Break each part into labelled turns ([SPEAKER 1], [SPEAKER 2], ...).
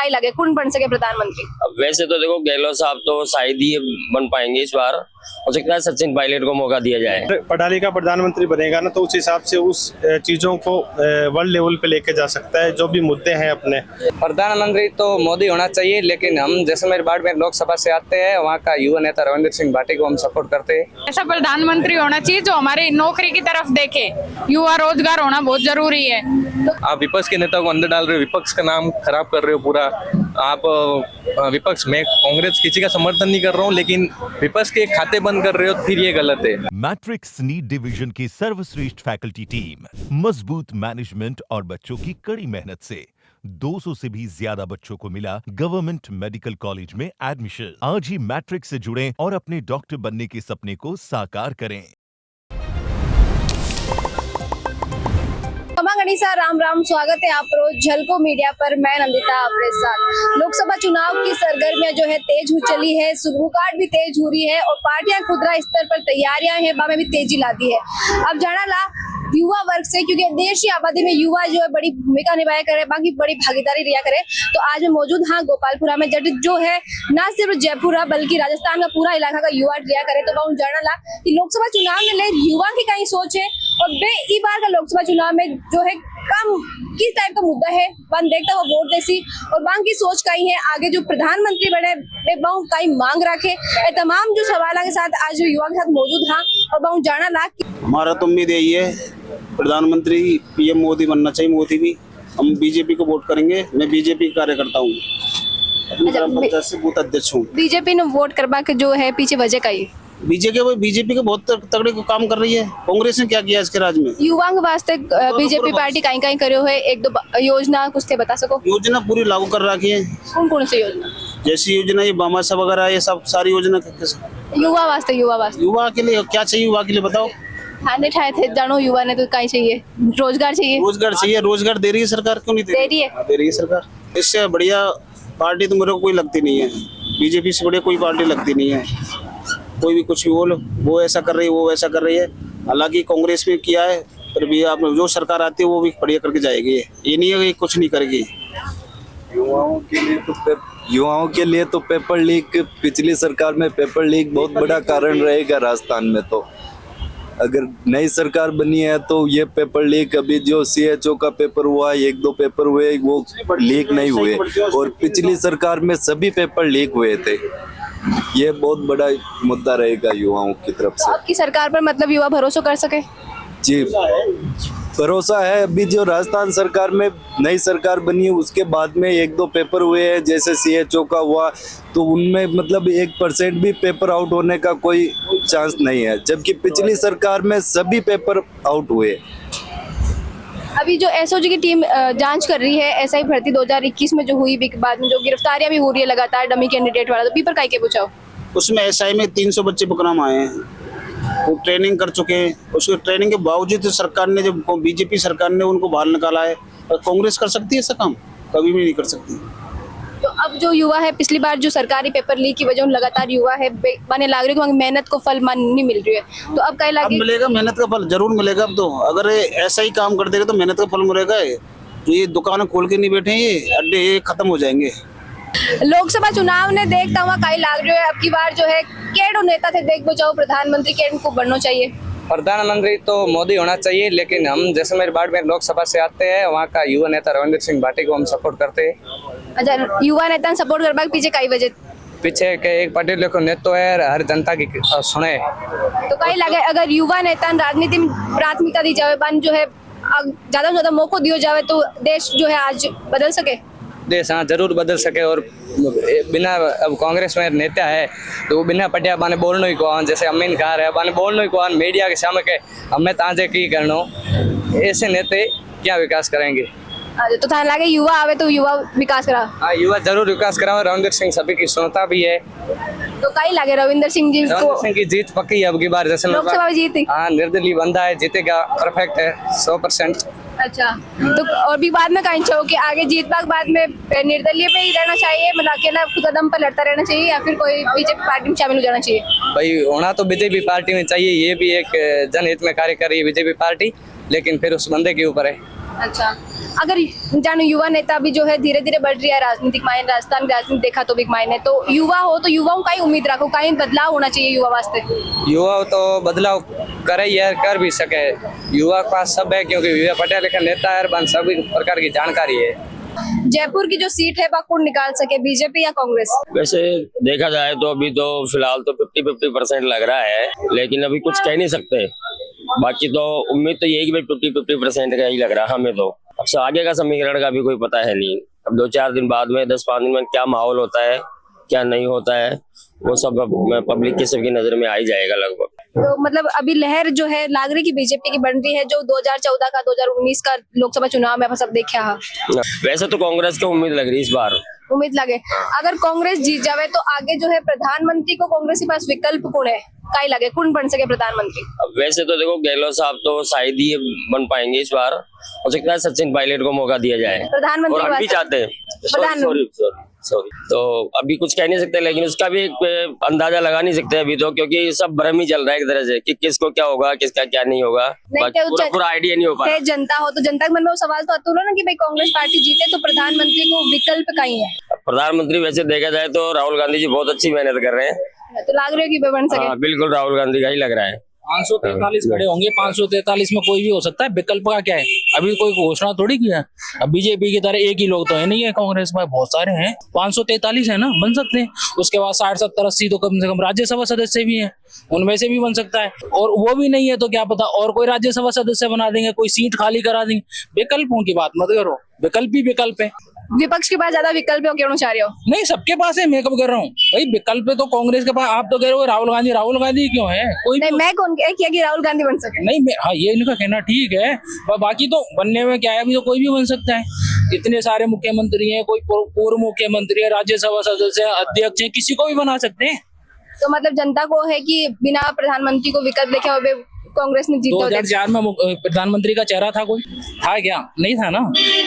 [SPEAKER 1] काई लगे कौन बन सके प्रधानमंत्री?
[SPEAKER 2] अब वैसे तो देखो गहलोत साहब तो शायद ही बन पाएंगे इस बार, हो सकता है सचिन पायलट को मौका दिया जाए।
[SPEAKER 3] पढ़ा लिखा प्रधानमंत्री बनेगा ना तो उस हिसाब से उस चीजों को वर्ल्ड लेवल पे लेके जा सकता है, जो भी मुद्दे हैं अपने।
[SPEAKER 4] प्रधानमंत्री तो मोदी होना चाहिए, लेकिन हम जैसलमेर बाड़मेर लोकसभा से आते हैं, वहाँ का युवा नेता रविंद्र सिंह भाटी को हम सपोर्ट करते हैं।
[SPEAKER 5] ऐसा प्रधानमंत्री होना चाहिए जो हमारी नौकरी की तरफ देखे, युवा रोजगार होना बहुत जरूरी है।
[SPEAKER 6] आप विपक्ष के नेता को अंदर डाल रहे हो, विपक्ष का नाम खराब कर रहे हो पूरा। आप विपक्ष में कांग्रेस किसी का समर्थन नहीं कर रहा हूँ, लेकिन विपक्ष के खाते बंद कर रहे हो, फिर ये गलत है।
[SPEAKER 7] मैट्रिक्स नीट डिवीजन की सर्वश्रेष्ठ फैकल्टी टीम, मजबूत मैनेजमेंट और बच्चों की कड़ी मेहनत से 200 से भी ज्यादा बच्चों को मिला गवर्नमेंट मेडिकल कॉलेज में एडमिशन। आज ही मैट्रिक्स से जुड़ें और अपने डॉक्टर बनने के सपने को साकार करें।
[SPEAKER 1] गणिसा राम राम, स्वागत है आप रोज झलको मीडिया पर। मैं नंदिता आपके साथ। लोकसभा चुनाव की सरगर्मियां जो है तेज हो चली है, सुगबुगाहट भी तेज हो रही है और पार्टियां खुदरा स्तर पर तैयारियां हैं बामे भी तेजी ला दी है। अब जाना ला युवा वर्ग से, क्योंकि देश की आबादी में युवा जो है बड़ी भूमिका निभाया करे, बाकी बड़ी भागीदारी रिया करे। तो आज मैं मौजूद हाँ गोपालपुरा में, जो है न सिर्फ जयपुर बल्कि राजस्थान का पूरा इलाका का युवा रिया करे। तो बहुत जाना ला कि लोकसभा चुनाव में ले युवा की कहीं सोच है और बे ई बार का लोकसभा चुनाव में जो है कम किस टाइप का मुद्दा है बन देखता हुआ वोट देसी और बांग की सोच कहीं है आगे जो प्रधानमंत्री बने बहुत कहीं मांग रखे। तमाम जो सवालों के साथ आज युवा के साथ मौजूद हाँ और बहुत जाना ला।
[SPEAKER 8] हमारा तो उम्मीद यही है प्रधानमंत्री पीएम मोदी बनना चाहिए। मोदी भी, हम बीजेपी को वोट करेंगे। मैं बीजेपी का कार्यकर्ता हूँ, से बूथ अध्यक्ष हूँ।
[SPEAKER 1] बीजेपी ने वोट करवा के जो है पीछे वजह का ही
[SPEAKER 8] बीजेपी के बहुत तगड़े काम कर रही है। कांग्रेस ने क्या किया इसके राज्य में?
[SPEAKER 1] युवा के वास्ते बीजेपी पार्टी कहीं कहीं करे हुए एक दो योजना कुछ थे बता सको?
[SPEAKER 8] योजना पूरी लागू कर रखी है।
[SPEAKER 1] कौन कौन सी योजना?
[SPEAKER 8] जैसी योजना ये बामासा वगैरह, ये सब सारी योजना
[SPEAKER 1] युवा वास्ते
[SPEAKER 8] युवा के लिए क्या चाहिए? युवा के लिए बताओ।
[SPEAKER 1] खाने ठाए थे जानो युवा ने तो कहीं चाहिए, रोजगार चाहिए। रोजगार
[SPEAKER 8] दे रही है सरकार, क्यों नहीं
[SPEAKER 1] दे रही है?
[SPEAKER 8] दे रही है सरकार। इससे बढ़िया पार्टी तो मेरे को कोई लगती नहीं है। बीजेपी से बढ़िया कोई पार्टी लगती नहीं है। कोई भी कुछ भी बोलो, वो ऐसा कर रही है, वो वैसा कर रही है। हालांकि कांग्रेस में किया है, फिर भी आप जो सरकार आती है वो भी बढ़िया करके जाएगी। ये नहीं है कि कुछ नहीं करेगी।
[SPEAKER 9] युवाओं के लिए तो पेपर लीक, पिछली सरकार में पेपर लीक बहुत बड़ा कारण रहेगा राजस्थान में। तो अगर नई सरकार बनी है तो ये पेपर लीक, अभी जो CHO का पेपर हुआ, एक दो पेपर हुए वो लीक नहीं हुए, और पिछली सरकार में सभी पेपर लीक हुए थे। ये बहुत बड़ा मुद्दा रहेगा युवाओं की तरफ से।
[SPEAKER 1] आपकी सरकार पर मतलब युवा भरोसा कर सके?
[SPEAKER 9] जी भरोसा है। अभी जो राजस्थान सरकार में नई सरकार बनी है उसके बाद में एक दो पेपर हुए हैं, जैसे CHO का हुआ, तो उनमें मतलब 1% भी पेपर आउट होने का कोई चांस नहीं है, जबकि पिछली सरकार में सभी पेपर आउट हुए।
[SPEAKER 1] अभी जो SOG की टीम जांच कर रही है SI भर्ती 2021 में जो हुई के बाद में जो गिरफ्तारियां भी हो रही है लगातार डमी कैंडिडेट वाला, तो पेपर काहे के पूछाओ?
[SPEAKER 8] उसमें SI में 300 बच्चे पकड़ाम आए हैं, वो ट्रेनिंग कर चुके हैं। उसके ट्रेनिंग के बावजूद सरकार ने, जब बीजेपी सरकार ने उनको बाहर निकाला है, और कांग्रेस कर सकती है ऐसा काम? कभी भी नहीं कर सकती।
[SPEAKER 1] तो अब जो युवा है, पिछली बार जो सरकारी पेपर लीक की वजह लगातार युवा है बने लाग रही है, मेहनत को फल नहीं मिल रही है, तो अब कहीं लागे
[SPEAKER 8] मिलेगा? मेहनत का फल जरूर मिलेगा। अब तो अगर ऐसा ही काम कर देगा तो मेहनत का फल मिलेगा। तो ये दुकान खोल के नहीं बैठे, ये अड्डे ये खत्म हो जाएंगे।
[SPEAKER 1] लोकसभा चुनाव ने देखता हुआ कहीं लाग रही है अब की बार जो है केड़ो नेता थे देख बचाओ प्रधानमंत्री केड़ को बनना चाहिए?
[SPEAKER 4] प्रधानमंत्री तो मोदी होना चाहिए, लेकिन हम जैसलमेर बाड़मेर लोकसभा से आते हैं, वहाँ का युवा नेता रविंद्र सिंह भाटी को हम सपोर्ट करते हैं।
[SPEAKER 1] अच्छा, युवा नेता सपोर्ट करने के पीछे कई वजह? पीछे
[SPEAKER 4] के एक पार्टी को नेता है, हर जनता की सुने।
[SPEAKER 1] तो कहीं लगे अगर युवा नेता राजनीति में प्राथमिकता दी जाए, बन जो है ज्यादा से ज्यादा मौका दिया जाए तो देश जो है आज बदल सके?
[SPEAKER 4] देश हाँ जरूर बदल सके। और बिना अब कांग्रेस में नेता है तो वो बिना पटिया बाने बोलना ही कौन, जैसे अमीन खान है बाने बोलना ही कौन मीडिया के सामने के हमें ताजे की करना, ऐसे नेता क्या विकास करेंगे?
[SPEAKER 1] तो था लगे युवा आवे तो युवा विकास करा?
[SPEAKER 4] हाँ युवा जरूर विकास करा। रविंद्र सिंह सभी की सुनता भी है।
[SPEAKER 1] तो कहीं लगे रविंद्र सिंह जी
[SPEAKER 4] की जीत पक्की है अब की बार, जैसे
[SPEAKER 1] लोकसभा में जीती।
[SPEAKER 4] हाँ निर्दलीय बंदा है, जीतेगा, परफेक्ट है 100%।
[SPEAKER 1] अच्छा, तो और भी बाद में कहीं चाहो कि आगे जीत पाक बाद में निर्दलीय पे ही रहना चाहिए, मतलब अकेला खुद कदम पर लड़ता रहना चाहिए, या फिर कोई बीजेपी पार्टी में शामिल हो जाना चाहिए?
[SPEAKER 4] भाई होना तो बीजेपी पार्टी में चाहिए, ये भी एक जनहित में कार्य कर रही है बीजेपी पार्टी, लेकिन फिर उस बंदे के ऊपर है।
[SPEAKER 1] अच्छा, अगर जानो युवा नेता भी जो है धीरे धीरे बढ़ रही है राजनीतिक मायने, राजस्थान की राजनीति देखा तो भी मायने, तो युवा हो तो युवाओं का ही उम्मीद रखो, कहीं बदलाव होना चाहिए युवा वास्ते।
[SPEAKER 4] युवा तो बदलाव करे या कर भी सके, युवा के पास सब है क्योंकि युवा पढ़े लिखे नेता है, बन सभी प्रकार की जानकारी है।
[SPEAKER 1] जयपुर की जो सीट है वह कौन निकाल सके, बीजेपी या कांग्रेस?
[SPEAKER 2] वैसे देखा जाए तो अभी तो फिलहाल तो 50-50% लग रहा है, लेकिन अभी कुछ कह नहीं सकते। बाकी तो उम्मीद तो यही कि भाई 50-50% का ही लग रहा है हमें तो। अब से आगे का समीकरण का भी कोई पता है नहीं, अब 2-4 दिन बाद में 10-5 दिन में क्या माहौल होता है क्या नहीं होता है वो सब पब्लिक के सबकी नजर में आ ही जाएगा लगभग।
[SPEAKER 1] तो मतलब अभी लहर जो है लाग रही की बीजेपी की बन रही है, जो 2014 का 2019 का लोकसभा चुनाव में सब देखा है।
[SPEAKER 2] वैसे तो कांग्रेस की उम्मीद लग रही है इस बार,
[SPEAKER 1] उम्मीद लगे अगर कांग्रेस जीत जावे तो आगे जो है प्रधानमंत्री को कांग्रेस के पास विकल्प कौन है, काई लगे कौन बन सके प्रधानमंत्री?
[SPEAKER 2] अब वैसे तो देखो गहलोत साहब तो शायद ही बन पाएंगे इस बार, हो सकता है सचिन पायलट को मौका दिया जाए
[SPEAKER 1] प्रधानमंत्री,
[SPEAKER 2] और हम भी चाहते हैं तो अभी कुछ कह नहीं सकते, लेकिन उसका भी एक अंदाजा लगा नहीं सकते अभी तो, क्योंकि सब भ्रम ही चल रहा है एक तरह से कि किसको क्या होगा किसका क्या नहीं होगा, पूरा आइडिया नहीं हो पा रहा।
[SPEAKER 1] जनता हो तो जनता के मन में वो सवाल तो आता है ना कि भाई कांग्रेस पार्टी जीते तो प्रधानमंत्री को विकल्प कहीं है।
[SPEAKER 2] प्रधानमंत्री वैसे देखा जाए तो राहुल गांधी जी बहुत अच्छी मेहनत कर रहे हैं,
[SPEAKER 1] तो लग रहा है कि बन सके।
[SPEAKER 2] बिल्कुल राहुल गांधी का ही लग रहा है।
[SPEAKER 10] 543 खड़े होंगे, 543 में कोई भी हो सकता है, विकल्प का क्या है, अभी कोई घोषणा थोड़ी किया है। अब बीजेपी की तरह एक ही लोग तो है नहीं है, कांग्रेस में बहुत सारे हैं, 543 है ना, बन सकते हैं। उसके बाद 60, 70, 80 तो कम से कम राज्यसभा सदस्य भी हैं, उनमें से भी बन सकता है। और वो भी नहीं है तो क्या पता और कोई राज्यसभा सदस्य बना देंगे, कोई सीट खाली करा देंगे। विकल्पों की बात मत करो, विकल्प ही विकल्प है।
[SPEAKER 1] विपक्ष के पास ज्यादा विकल्प है क्यों चाह रहे हो?
[SPEAKER 10] नहीं, सबके पास है, मैं कब कर रहा हूँ भाई विकल्प तो कांग्रेस के पास। आप तो कह रहे हो राहुल गांधी क्यों है? कोई
[SPEAKER 1] नहीं, मैं कौन किया कि राहुल गांधी बन सके?
[SPEAKER 10] नहीं, हाँ ये इनका कहना ठीक है, पर बाकी तो बनने में क्या है, अभी तो कोई भी बन सकता है। इतने सारे मुख्यमंत्री हैं, कोई पूर्व मुख्यमंत्री है, राज्यसभा सदस्य, अध्यक्ष है, किसी को भी बना सकते हैं।
[SPEAKER 1] तो मतलब जनता को है कि बिना प्रधानमंत्री को विकल्प देखे हुए कांग्रेस ने जीता।
[SPEAKER 10] 2004 में प्रधानमंत्री का चेहरा था कोई? था क्या? नहीं था ना।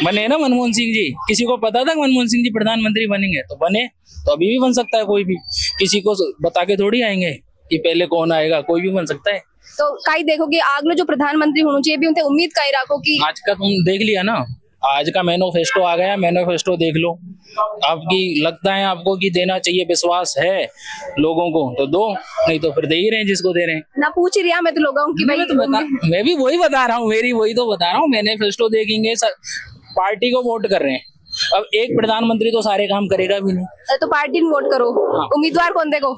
[SPEAKER 10] बने ना मनमोहन सिंह जी, किसी को पता था मनमोहन सिंह जी प्रधानमंत्री बनेंगे? तो बने, तो अभी भी बन सकता है कोई भी, किसी को बता के थोड़ी आएंगे कि पहले कौन आएगा, कोई भी बन सकता है।
[SPEAKER 1] तो कई देखो कि आगलो जो प्रधानमंत्री होना चाहिए भी उनसे उम्मीद कई रखो कि
[SPEAKER 10] आज का तुम देख लिया ना, आज का मैनिफेस्टो आ गया, मैनिफेस्टो देख लो। आपकी लगता है आपको कि देना चाहिए, विश्वास है लोगों को तो दो, नहीं तो फिर दे ही रहे हैं जिसको दे रहे हैं
[SPEAKER 1] ना। पूछ रही मैं तो लोगों की भाई,
[SPEAKER 10] मैं भी वही बता रहा हूँ, मेरी वही तो बता रहा हूँ। मैनिफेस्टो देखेंगे, पार्टी को वोट कर रहे हैं। अब एक प्रधानमंत्री तो सारे काम करेगा भी नहीं, तो
[SPEAKER 1] पार्टी में वोट करो।
[SPEAKER 10] हाँ।
[SPEAKER 1] उम्मीदवार कौन देखो?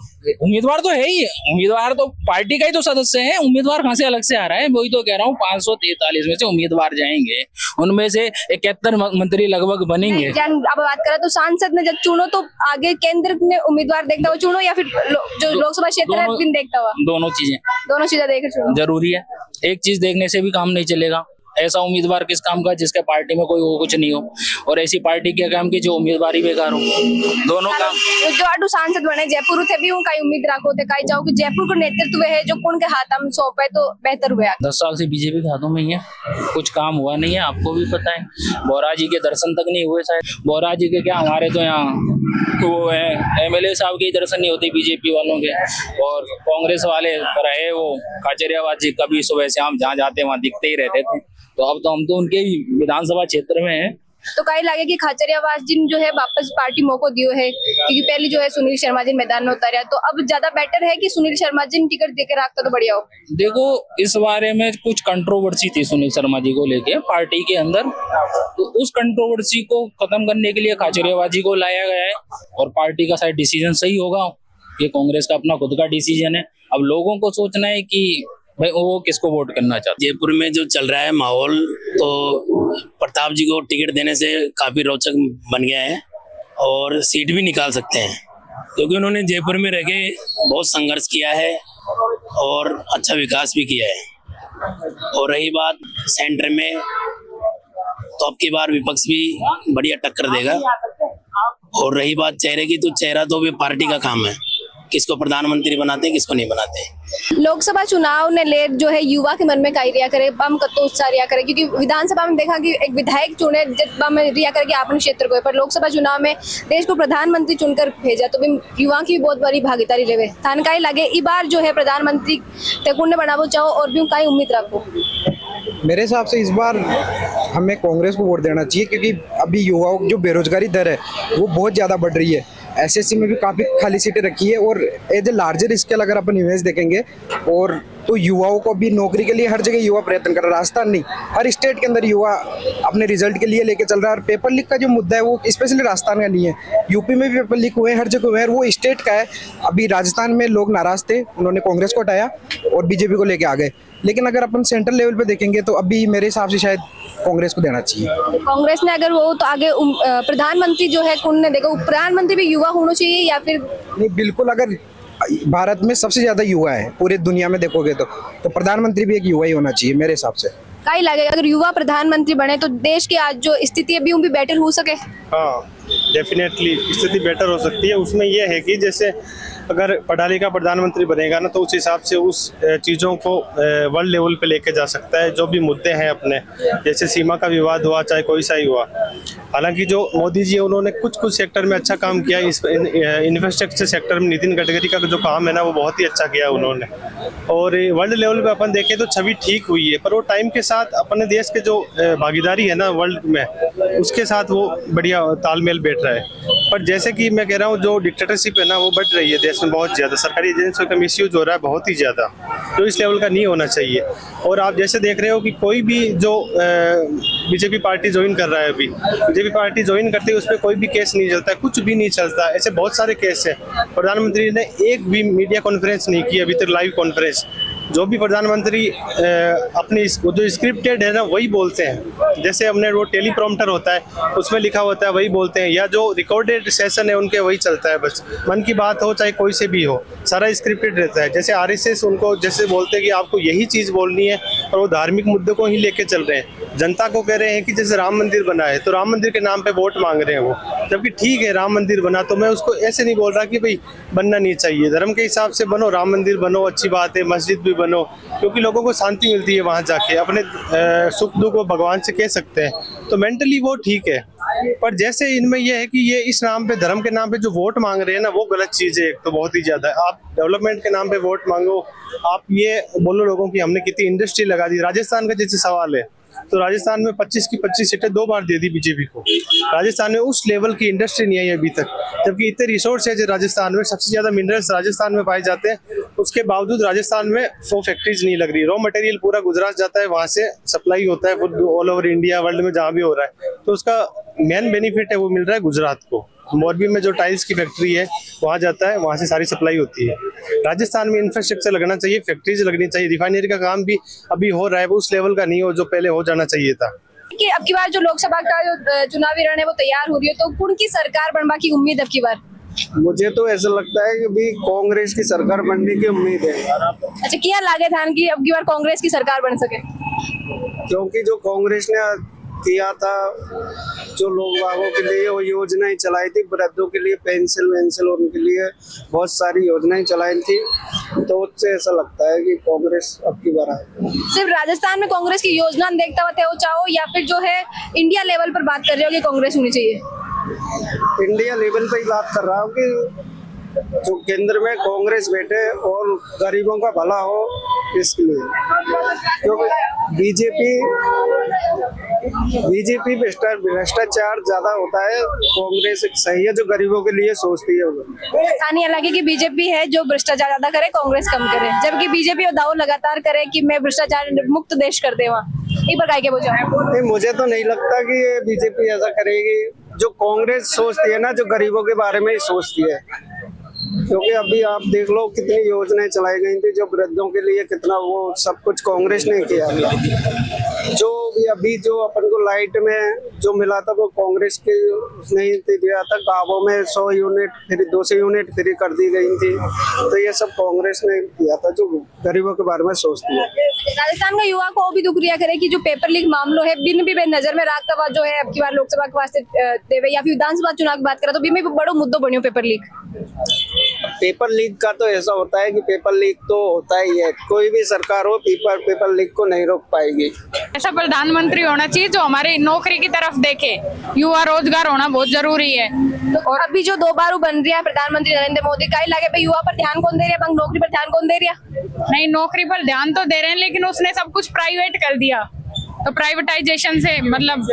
[SPEAKER 10] उम्मीदवार तो है ही, उम्मीदवार तो पार्टी का ही तो सदस्य है, उम्मीदवार कहाँ से अलग से आ रहा है? वही तो कह रहा हूँ, 543 में से उम्मीदवार जाएंगे, उनमें से 71 मंत्री लगभग बनेंगे।
[SPEAKER 1] अब बात करें तो सांसद ने जब चुनो तो आगे केंद्र में उम्मीदवार देखता हुआ चुनो या फिर जो लोकसभा क्षेत्र है देखता हुआ?
[SPEAKER 10] दोनों चीजें
[SPEAKER 1] देख चुनो
[SPEAKER 10] जरूरी है। एक चीज देखने से भी काम नहीं चलेगा। ऐसा उम्मीदवार किस काम का जिसके पार्टी में कोई कुछ नहीं हो, और ऐसी पार्टी के काम की जो उम्मीदवार ही बेकार हो। दोनों काम
[SPEAKER 1] जो आटू सांसद बने जयपुर थे भी कई उम्मीद रखो थे, कई चाहो कि जयपुर को नेतृत्व है जो कौन के हाथ में सौंपे तो बेहतर हुआ।
[SPEAKER 10] 10 साल से बीजेपी के हाथों में ही है, कुछ काम हुआ नहीं है, आपको भी पता है। बोरा जी के दर्शन तक नहीं हुए शायद। बोरा जी के क्या, हमारे तो यहाँ वो है MLA साहब के दर्शन नहीं होते बीजेपी वालों के, और कांग्रेस वाले रहे वो खाचरियावाद जी, कभी सुबह शाम जहाँ जाते वहाँ दिखते ही रहते थे। तो अब तो हम तो उनके ही विधानसभा क्षेत्र में हैं।
[SPEAKER 1] तो कई लगे कि खाचरियावास जी जो है वापस पार्टी मौको दियो है, क्योंकि पहले जो है सुनील शर्मा जी मैदान में उतारा, तो अब ज्यादा बेटर है कि सुनील शर्मा जी टिकट देकर रखता तो बढ़िया हो।
[SPEAKER 10] देखो, इस बारे में कुछ कंट्रोवर्सी थी सुनील शर्मा जी को लेके पार्टी के अंदर, तो उस कंट्रोवर्सी को खत्म करने के लिए खाचरियावास जी को लाया गया है, और पार्टी का शायद डिसीजन सही होगा। ये कांग्रेस का अपना खुद का डिसीजन है। अब लोगों को सोचना है कि भाई वो किसको वोट करना चाहते।
[SPEAKER 11] जयपुर में जो चल रहा है माहौल, तो प्रताप जी को टिकट देने से काफी रोचक बन गया है, और सीट भी निकाल सकते हैं, क्योंकि उन्होंने जयपुर में रह के बहुत संघर्ष किया है और अच्छा विकास भी किया है। और रही बात सेंटर में, तो अब की बार विपक्ष भी बढ़िया टक्कर देगा। और रही बात चेहरे की, तो चेहरा तो भी पार्टी का काम है, किसको प्रधानमंत्री बनाते हैं किसको नहीं बनाते।
[SPEAKER 1] लोकसभा चुनाव ने ले जो है युवा के मन में कई रिया करे, बम कतो उत्साह रिया करे, क्योंकि विधानसभा में देखा कि एक विधायक चुने जब में रिया करे कि अपने क्षेत्र को, पर लोकसभा चुनाव में देश को प्रधानमंत्री चुनकर भेजा, तो भी युवा की बहुत बड़ी भागीदारी लेवे। थान कई लगे इस बार जो है प्रधानमंत्री तेकुन ने बनावो चाहो और भी कई उम्मीद रखो?
[SPEAKER 12] मेरे हिसाब से इस बार हमें कांग्रेस को वोट देना चाहिए, क्योंकि अभी युवाओं की जो बेरोजगारी दर है वो बहुत ज़्यादा बढ़ रही है। एसएससी में भी काफ़ी खाली सीटें रखी है, और एज ए लार्जर स्केल अगर अपन इमेज देखेंगे और तो युवाओं को भी नौकरी के लिए हर जगह युवा प्रयत्न कर रहा है। राजस्थान नहीं, हर स्टेट के अंदर युवा अपने रिजल्ट के लिए लेके चल रहा है। और पेपर लीक का जो मुद्दा है वो स्पेशली राजस्थान का नहीं है, यूपी में भी पेपर लीक हुए हैं, हर जगह हुए हैं, वो स्टेट का है। अभी राजस्थान में लोग नाराज थे, उन्होंने कांग्रेस को हटाया और बीजेपी को लेके आ गए। लेकिन अगर अपन सेंट्रल लेवल पे देखेंगे तो अभी मेरे हिसाब से शायद कांग्रेस को देना चाहिए।
[SPEAKER 1] कांग्रेस ने अगर वो तो आगे प्रधानमंत्री जो है कौन ने देखो, प्रधानमंत्री भी युवा होना चाहिए या फिर
[SPEAKER 12] नहीं, बिल्कुल। अगर भारत में सबसे ज्यादा युवा है पूरी दुनिया में देखोगे तो प्रधानमंत्री भी एक युवा ही होना चाहिए मेरे हिसाब से।
[SPEAKER 1] काई लगे अगर युवा प्रधानमंत्री बने तो देश की आज जो स्थिति है भी बेटर हो सके।
[SPEAKER 3] हाँ, डेफिनेटली स्थिति बेटर हो सकती है। उसमें यह है कि जैसे अगर पढ़ा लिखा प्रधानमंत्री बनेगा ना तो उस हिसाब से उस चीज़ों को वर्ल्ड लेवल पे लेके जा सकता है। जो भी मुद्दे हैं अपने, जैसे सीमा का विवाद हुआ, चाहे कोई सा ही हुआ। हालांकि जो मोदी जी उन्होंने कुछ सेक्टर में अच्छा काम किया, इस इंफ्रास्ट्रक्चर सेक्टर में नितिन गडकरी का जो काम है ना वो बहुत ही अच्छा किया उन्होंने। और वर्ल्ड लेवल पे अपन देखें तो छवि ठीक हुई है, पर वो टाइम के साथ अपने देश के जो भागीदारी है ना वर्ल्ड में, उसके साथ वो बढ़िया तालमेल बैठ रहा है। पर जैसे कि मैं कह रहा हूँ जो डिक्टेटरशिप है ना वो बढ़ रही है देश में बहुत ज़्यादा, सरकारी एजेंसियों का मिसयूज हो रहा है बहुत ही ज़्यादा, जो इस लेवल का नहीं होना चाहिए। और आप जैसे देख रहे हो कि कोई भी जो बीजेपी पार्टी ज्वाइन कर रहा है, अभी बीजेपी पार्टी ज्वाइन करती है उस पर कोई भी केस नहीं चलता है, कुछ भी नहीं चलता। ऐसे बहुत सारे केस हैं। प्रधानमंत्री ने एक भी मीडिया कॉन्फ्रेंस नहीं की अभी तक, लाइव कॉन्फ्रेंस। जो भी प्रधानमंत्री अपनी जो स्क्रिप्टेड है ना वही बोलते हैं। जैसे हमने वो टेलीप्रॉम्प्टर होता है उसमें लिखा होता है वही बोलते हैं, या जो रिकॉर्डेड सेशन है उनके वही चलता है। बस मन की बात हो चाहे कोई से भी हो, सारा स्क्रिप्टेड रहता है। जैसे आरएसएस उनको जैसे बोलते हैं कि आपको यही चीज़ बोलनी है, और वो धार्मिक मुद्दों को ही लेके चल रहे हैं। जनता को कह रहे हैं कि जैसे राम मंदिर बना है तो राम मंदिर के नाम पे वोट मांग रहे हैं वो, जबकि ठीक है राम मंदिर बना, तो मैं उसको ऐसे नहीं बोल रहा कि भाई बनना नहीं चाहिए। धर्म के हिसाब से बनो, राम मंदिर बनो, अच्छी बात है, मस्जिद भी बनो, क्योंकि लोगों को शांति मिलती है वहाँ जाके, अपने सुख दुख को भगवान से कह सकते हैं, तो मेंटली वो ठीक है। पर जैसे इनमें यह है कि ये इस नाम पे, धर्म के नाम पे जो वोट मांग रहे हैं ना वो गलत चीज़ है। एक तो बहुत ही ज़्यादा आप डेवलपमेंट के नाम पे वोट मांगो, आप ये बोलो लोगों की हमने कितनी इंडस्ट्री लगा दी। राजस्थान का जैसे सवाल है तो राजस्थान में 25 की 25 सीटें 2 बार दे दी बीजेपी को। राजस्थान में उस लेवल की इंडस्ट्री नहीं आई अभी तक, जबकि इतने रिसोर्स है जो राजस्थान में, सबसे ज़्यादा मिनरल्स राजस्थान में पाए जाते हैं। उसके बावजूद राजस्थान में 100 फैक्ट्रीज नहीं लग रही। रॉ मटेरियल पूरा गुजरात जाता है, वहाँ से सप्लाई होता है ऑल ओवर इंडिया, वर्ल्ड में जहाँ भी हो रहा है, तो उसका मेन बेनिफिट है वो मिल रहा है गुजरात को। मोरबी में जो टाइल्स की फैक्ट्री है वहाँ जाता है, वहाँ से सारी सप्लाई होती है। राजस्थान में इंफ्रास्ट्रक्चर लगना चाहिए, फैक्ट्रीज लगनी चाहिए, रिफाइनरी का काम भी अभी हो रहा है, वो उस लेवल का नहीं हो जो पहले हो जाना चाहिए था।
[SPEAKER 1] कि अब की बार जो लोकसभा का जो चुनावी रण है वो तैयार हो रही है, तो कौन की सरकार बनवा की उम्मीद अब की बार?
[SPEAKER 8] मुझे तो ऐसा लगता है कि भी कांग्रेस की सरकार बनने की उम्मीद है।
[SPEAKER 1] अच्छा, क्या लागे था कि अब की बार कांग्रेस की सरकार बन सके?
[SPEAKER 8] क्योंकि जो कांग्रेस ने किया था, जो लोग बागों के लिए वो योजनाएं चलाई थी, वृद्धों के लिए पेंशन उनके लिए बहुत सारी योजनाएं चलाई थी, तो उससे ऐसा लगता है कि कांग्रेस अब की बार आए।
[SPEAKER 1] सिर्फ राजस्थान में कांग्रेस की योजना देखता हुआ हो चाहो, या फिर जो है इंडिया लेवल पर बात कर रहे हो कि कांग्रेस होनी चाहिए?
[SPEAKER 8] इंडिया लेवल पे ही बात कर रहा हूँ कि जो केंद्र में कांग्रेस बैठे और गरीबों का भला हो, इसके लिए। क्योंकि बीजेपी भ्रष्टाचार ज्यादा होता है, कांग्रेस सही है जो गरीबों के लिए सोचती है।
[SPEAKER 1] स्थानीय लगे कि बीजेपी है जो भ्रष्टाचार ज्यादा करे, कांग्रेस कम करे, जबकि बीजेपी और दाव लगातार करे कि मैं भ्रष्टाचार मुक्त देश कर दे। वहाँ एक बार काय के बोझा
[SPEAKER 8] मुझे तो नहीं लगता कि ये बीजेपी ऐसा करेगी। जो कांग्रेस सोचती है ना, जो गरीबों के बारे में ही सोचती है, क्योंकि अभी आप देख लो कितनी योजनाएं चलाई गई थी जो वृद्धों के लिए, कितना वो सब कुछ कांग्रेस ने किया। जो भी अभी जो अपन को लाइट में जो मिला था वो कांग्रेस के उसने ही दिया था। गाँवों में 100 यूनिट फ्री, 200 यूनिट फ्री कर दी गई थी, तो ये सब कांग्रेस ने किया था जो गरीबों के बारे में सोचती है।
[SPEAKER 1] राजस्थान का युवा को भी दुक्रिया करे कि जो पेपर लीक मामलों है बिन भी नजर में रखता हुआ जो है अब की बार लोकसभा के वास्ते देवे या फिर विधानसभा चुनाव की बात करें तो भी बड़ो मुद्दों बनियो पेपर लीक।
[SPEAKER 8] पेपर लीक का तो ऐसा होता है कि पेपर लीक तो होता ही है, कोई भी सरकार हो पेपर लीक को नहीं रोक पाएगी।
[SPEAKER 5] ऐसा प्रधानमंत्री होना चाहिए जो हमारी नौकरी की तरफ देखे, युवा रोजगार होना बहुत जरूरी है।
[SPEAKER 1] तो और अभी जो 2 बार बन रहा है प्रधानमंत्री नरेंद्र मोदी, का ही लगे भाई युवा पर ध्यान कौन दे रहा है, नौकरी पर ध्यान कौन दे रहा है?
[SPEAKER 5] नहीं, नौकरी पर ध्यान तो दे रहे हैं लेकिन उसने सब कुछ प्राइवेट कर दिया। तो प्राइवेटाइजेशन से मतलब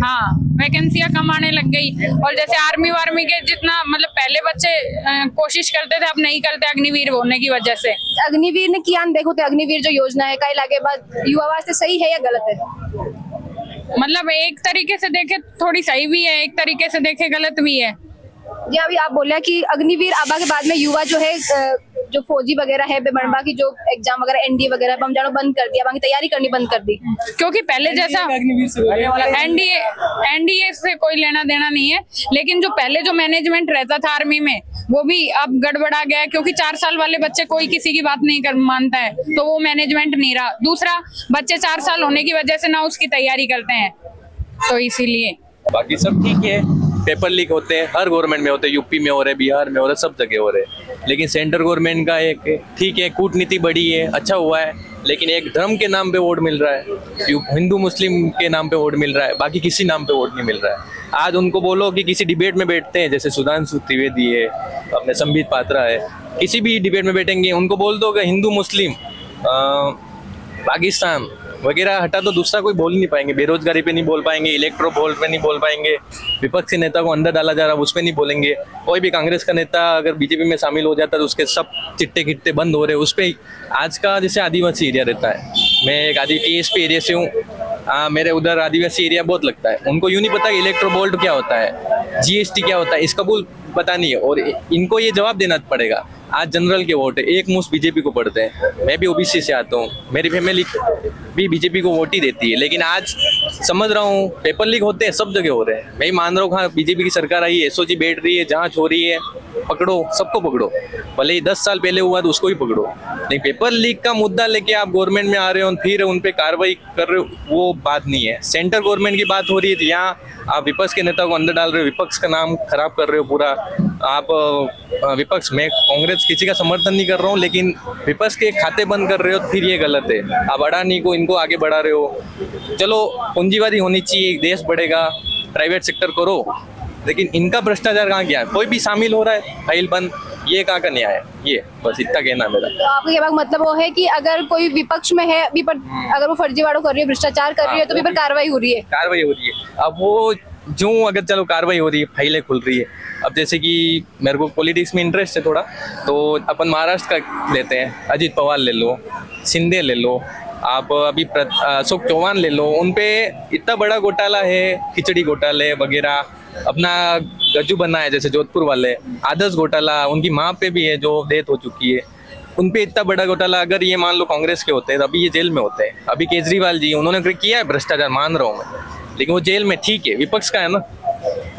[SPEAKER 5] हाँ वैकेंसियां कमाने लग गई। और जैसे आर्मी वार्मी के जितना मतलब पहले बच्चे कोशिश करते थे, अब नहीं करते अग्निवीर होने की वजह से।
[SPEAKER 1] अग्निवीर ने किया देखो तो अग्निवीर जो योजना है कई लागे बाद युवा वास्ते सही है या गलत है?
[SPEAKER 5] मतलब एक तरीके से देखे थोड़ी सही भी है, एक तरीके से देखे गलत भी है।
[SPEAKER 1] जी अभी आप बोलिया कि अग्निवीर आबा के बाद में युवा जो है जो फौजी वगैरह है बेमनबा की जो एग्जाम वगैरह एनडीए वगैरह बम जानो बंद कर दिया, बाकी तैयारी करनी बंद कर दी,
[SPEAKER 5] क्योंकि पहले जैसा एनडीए से कोई लेना देना नहीं है। लेकिन जो पहले जो मैनेजमेंट रहता था आर्मी में वो भी अब गड़बड़ा गया है, क्योंकि 4 साल वाले बच्चे कोई किसी की बात नहीं कर मानता है, तो वो मैनेजमेंट नहीं रहा। दूसरा बच्चे 4 साल होने की वजह से ना उसकी तैयारी करते हैं, तो इसीलिए।
[SPEAKER 6] बाकी सब ठीक है, पेपर लीक होते हैं हर गवर्नमेंट में होते हैं, यूपी में हो रहे, बिहार में हो रहे, सब जगह हो रहे। लेकिन सेंट्रल गवर्नमेंट का एक ठीक है, कूटनीति बढ़ी है, अच्छा हुआ है, लेकिन एक धर्म के नाम पे वोट मिल रहा है, हिंदू मुस्लिम के नाम पे वोट मिल रहा है, बाकी किसी नाम पे वोट नहीं मिल रहा है। आज उनको बोलो कि किसी डिबेट में बैठते हैं, जैसे सुधांशु त्रिवेदी है, अपने संबित पात्रा है, किसी भी डिबेट में बैठेंगे, उनको बोल दो कि हिंदू मुस्लिम पाकिस्तान वगैरह हटा तो दूसरा कोई बोल ही नहीं पाएंगे। बेरोजगारी पे नहीं बोल पाएंगे, इलेक्ट्रो वोट पे नहीं बोल पाएंगे, विपक्षी नेता को अंदर डाला जा रहा है उस पर नहीं बोलेंगे। कोई भी कांग्रेस का नेता अगर बीजेपी में शामिल हो जाता है तो उसके सब चिट्टे किट्टे बंद हो रहे हैं उस पर। आज का जैसे आदिवासी एरिया रहता है, मैं एक ASP एरिया से हूँ, मेरे उधर आदिवासी एरिया बहुत लगता है, उनको यूँ नहीं पता कि इलेक्ट्रो वोल्ट क्या होता है, GST क्या होता है, इसका कबूल पता नहीं है, और इनको ये जवाब देना पड़ेगा। आज जनरल के वोट है, एक मुश्त बीजेपी को पड़ते हैं, मैं भी OBC से आता हूँ, मेरी फैमिली भी बीजेपी को वोट ही देती है। लेकिन आज समझ रहा हूँ पेपर लीक होते हैं, सब जगह हो रहे हैं। मैं ही मान रहा हूँ हाँ बीजेपी की सरकार आई है, SOG बैठ रही है, जांच हो रही है, पकड़ो, सबको पकड़ो, भले ही 10 साल पहले हुआ तो उसको ही पकड़ो। नहीं पेपर लीक का मुद्दा लेके आप गवर्नमेंट में आ रहे हो फिर उन पर कार्रवाई कर रहे हो, वो बात नहीं है। सेंट्रल गवर्नमेंट की बात हो रही है तो यहाँ आप विपक्ष के नेता को अंदर डाल रहे हो, विपक्ष का नाम खराब कर रहे हो पूरा। आप विपक्ष में कांग्रेस किसी का समर्थन नहीं कर रहा हूँ, लेकिन विपक्ष के खाते बंद कर रहे हो फिर ये गलत है। आप अडानी को इनको आगे बढ़ा रहे हो। चलो पूंजीवादी होनी चाहिए, देश बढ़ेगा, प्राइवेट सेक्टर करो, लेकिन इनका भ्रष्टाचार कहाँ गया है? कोई भी शामिल हो रहा है, फाइल बंद, ये कहाँ का न्याय है? ये बस इतना कहना मेरा।
[SPEAKER 1] तो आपका ये मतलब वो है कि अगर कोई विपक्ष में है अभी पर अगर वो फर्जीवाड़ो कर रही है, भ्रष्टाचार कर रही है, तो भी पर कार्रवाई हो रही है।
[SPEAKER 6] कार्रवाई हो रही है। अब वो जो अगर चलो कार्रवाई हो रही है, फाइलें खुल रही है। अब जैसे कि मेरे को पॉलिटिक्स में इंटरेस्ट है थोड़ा, तो अपन महाराष्ट्र का लेते हैं, अजीत पवार ले लो, शिंदे ले लो, आप अभी अशोक चौहान ले लो, उन पे इतना बड़ा घोटाला है, खिचड़ी घोटाले वगैरह, अपना गज्जू बना है जैसे जोधपुर वाले, आदर्श घोटाला, उनकी माँ पे भी है जो डेथ हो चुकी है, उन पे इतना बड़ा घोटाला। अगर ये मान लो कांग्रेस के होते हैं तो अभी ये जेल में होते हैं। अभी केजरीवाल जी उन्होंने किया है भ्रष्टाचार, मान रहा हूँ मैं, लेकिन वो जेल में, ठीक है, विपक्ष का है ना।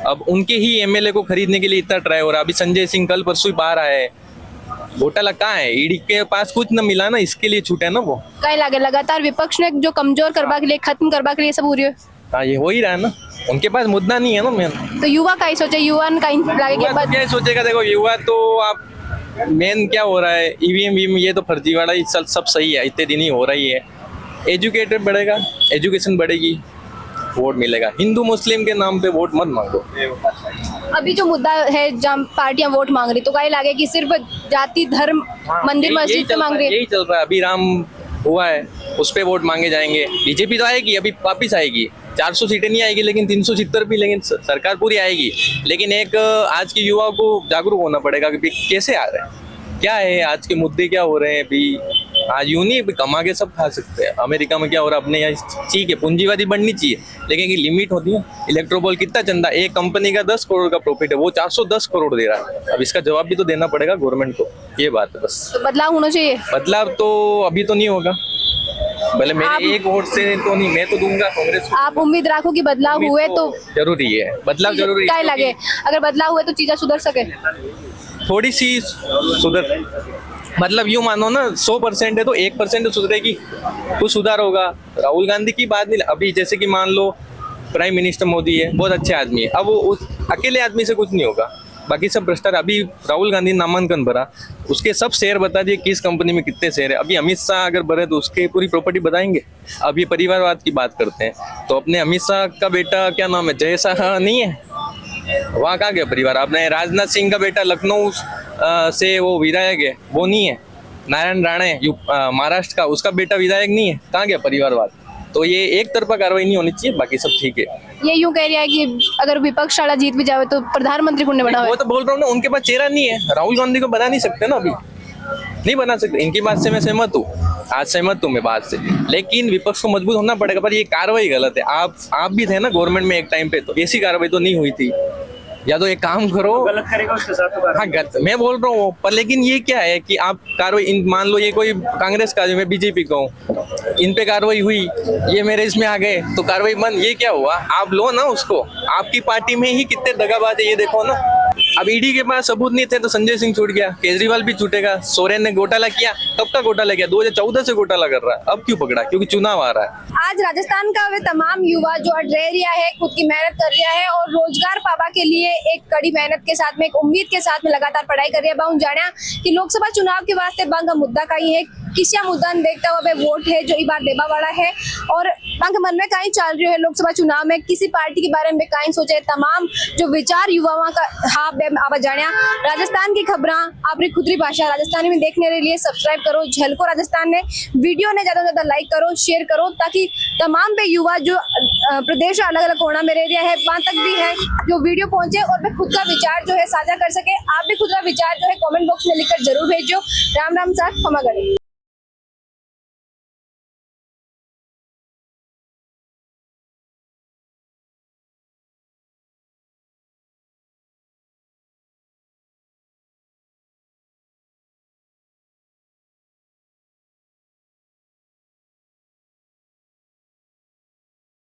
[SPEAKER 6] अब उनके ही MLA को खरीदने के लिए इतना ट्राई हो रहा है। अभी संजय सिंह कल परसों ही बाहर आए हैं, घोटाला कहाँ है? ईडी के पास कुछ न मिला ना, इसके लिए छूटे ना वो।
[SPEAKER 1] कई लागे लगातार विपक्ष ने जो कमजोर करवा के लिए, खत्म करवा के लिए सब हो रही है।
[SPEAKER 6] हाँ ये हो ही रहा है ना, उनके पास मुद्दा नहीं है ना मेन।
[SPEAKER 1] तो युवा का ही सोचे, युवा का लागे
[SPEAKER 6] क्या सोचेगा? देखो युवा तो आप मेन क्या हो रहा है, EVM ये तो फर्जीवाड़ा ही सब सही है, इतने दिन ही हो रही है। एजुकेटेड बढ़ेगा, एजुकेशन बढ़ेगी, वोट मिलेगा। हिंदू मुस्लिम के नाम पे वोट मत मांगो।
[SPEAKER 1] अभी जो मुद्दा है जहाँ पार्टियां वोट मांग रही, तो कहीं लागे कि सिर्फ जाति धर्म मंदिर मस्जिद पे मांग रही है।
[SPEAKER 6] यही चल रहा है। अभी राम हुआ है, उस पे वोट मांगे जाएंगे। बीजेपी तो आएगी, अभी वापिस आएगी, 400 सीटें नहीं आएगी, लेकिन 370 भी, लेकिन सरकार पूरी आएगी। लेकिन एक आज के युवा को जागरूक होना पड़ेगा कि कैसे आ रहे हैं, क्या है आज के मुद्दे, क्या हो रहे हैं। अभी आज यूं नहीं कमा के सब खा सकते हैं। अमेरिका में क्या हो रहा है, अपने यहाँ ठीक है पूंजीवादी बढ़नी चाहिए, लेकिन एक लिमिट होती है। इलेक्ट्रोबॉल कितना चंदा, एक कंपनी का 10 करोड़ का प्रॉफिट है, वो 410 करोड़ दे रहा है। अब इसका जवाब भी तो देना पड़ेगा गवर्नमेंट को, ये बात है बस।
[SPEAKER 1] तो बदलाव होना चाहिए।
[SPEAKER 6] बदलाव तो अभी तो नहीं होगा, भले मेरे एक वोट से तो नहीं, मैं तो दूंगा कांग्रेस को।
[SPEAKER 1] आप उम्मीद रखो कि बदलाव हुए तो
[SPEAKER 6] जरूरी है, बदलाव जरूरी है।
[SPEAKER 1] क्या लगे अगर बदलाव हुए तो चीजें सुधर सके?
[SPEAKER 6] थोड़ी सी सुधर, मतलब यूं मानो ना 100% है तो 1% तो सुधरेगी, कुछ सुधार होगा। राहुल गांधी की बात नहीं, अभी जैसे कि मान लो प्राइम मिनिस्टर मोदी है, बहुत अच्छे आदमी है, अब वो उस अकेले आदमी से कुछ नहीं होगा, बाकी सब भ्रष्टाचार। अभी राहुल गांधी ने नामांकन भरा, उसके सब शेयर बता दिए किस कंपनी में कितने शेयर है। अभी अमित शाह अगर भरे तो उसके पूरी प्रॉपर्टी बताएंगे। अब ये परिवारवाद की बात करते हैं, तो अपने अमित शाह का बेटा क्या नाम है, जय शाह नहीं है, वहाँ कहाँ गया परिवार? आपने राजनाथ सिंह का बेटा लखनऊ से वो विधायक है, वो नहीं है। नारायण राणे महाराष्ट्र का, उसका बेटा विधायक नहीं है, कहाँ गया परिवारवाद? तो ये एक तरफा कार्रवाई नहीं होनी चाहिए, बाकी सब ठीक है।
[SPEAKER 1] ये यूं कह रहा है कि अगर विपक्ष वाला जीत भी जाए तो प्रधानमंत्री को नहीं बना
[SPEAKER 6] वो तो बोल रहा हूँ ना, उनके पास चेहरा नहीं है, राहुल गांधी को बना नहीं सकते ना, अभी नहीं बना सकते। इनकी बात से मैं सहमत हूँ, आज सहमत हूँ मैं बात से, लेकिन विपक्ष को मजबूत होना पड़ेगा। पर ये कार्रवाई गलत है। आप भी थे ना गवर्नमेंट में एक टाइम पे, तो ऐसी कार्रवाई तो नहीं हुई थी। या तो एक काम करो, गलत करेगा उसके साथ। हाँ गलत मैं बोल रहा हूँ, पर लेकिन ये क्या है कि आप कार्रवाई, मान लो ये कोई कांग्रेस का, जो मैं बीजेपी का हूँ, इन पे कार्रवाई हुई, ये मेरे इसमें आ गए तो कार्रवाई बंद। ये क्या हुआ? आप लो ना उसको, आपकी पार्टी में ही कितने दगाबाज है ये देखो ना। अब ईडी के पास सबूत नहीं थे तो संजय सिंह छूट गया, केजरीवाल भी छूटेगा। सोरेन ने घोटाला किया, कब का घोटाला किया? 2014 से घोटाला कर रहा है, अब क्यों पकड़ा? क्योंकि चुनाव आ रहा है।
[SPEAKER 1] आज राजस्थान का वे तमाम युवा जो रह रिया है, खुद की मेहनत कर रहा है और रोजगार पावा के लिए एक कड़ी मेहनत के साथ में, एक उम्मीद के साथ में लगातार पढ़ाई कर रही है। बाहु जाना कि लोकसभा चुनाव के वास्ते बांग मुद्दा कहीं है, किसिया मुद्दा देखता हुआ वोट है जो बार देबा वाला है, और बांग मन में कहीं चल रही है लोकसभा चुनाव में, किसी पार्टी के बारे में कहीं सोचे। तमाम जो विचार युवाओं का हाँ आवा जानिया। राजस्थान की खबर आपकी खुदरी भाषा राजस्थानी में देखने के लिए सब्सक्राइब करो झलको राजस्थान ने। वीडियो ने ज्यादा से ज्यादा लाइक करो, शेयर करो, ताकि तमाम पे युवा जो प्रदेश अलग अलग कोना में रह रहा है वहां तक भी है जो वीडियो पहुंचे और वे खुद का विचार जो है साझा कर सके। आप भी खुद का विचार जो है कमेंट बॉक्स में लिखकर जरूर भेजो। राम राम साथ खमागढ़ी।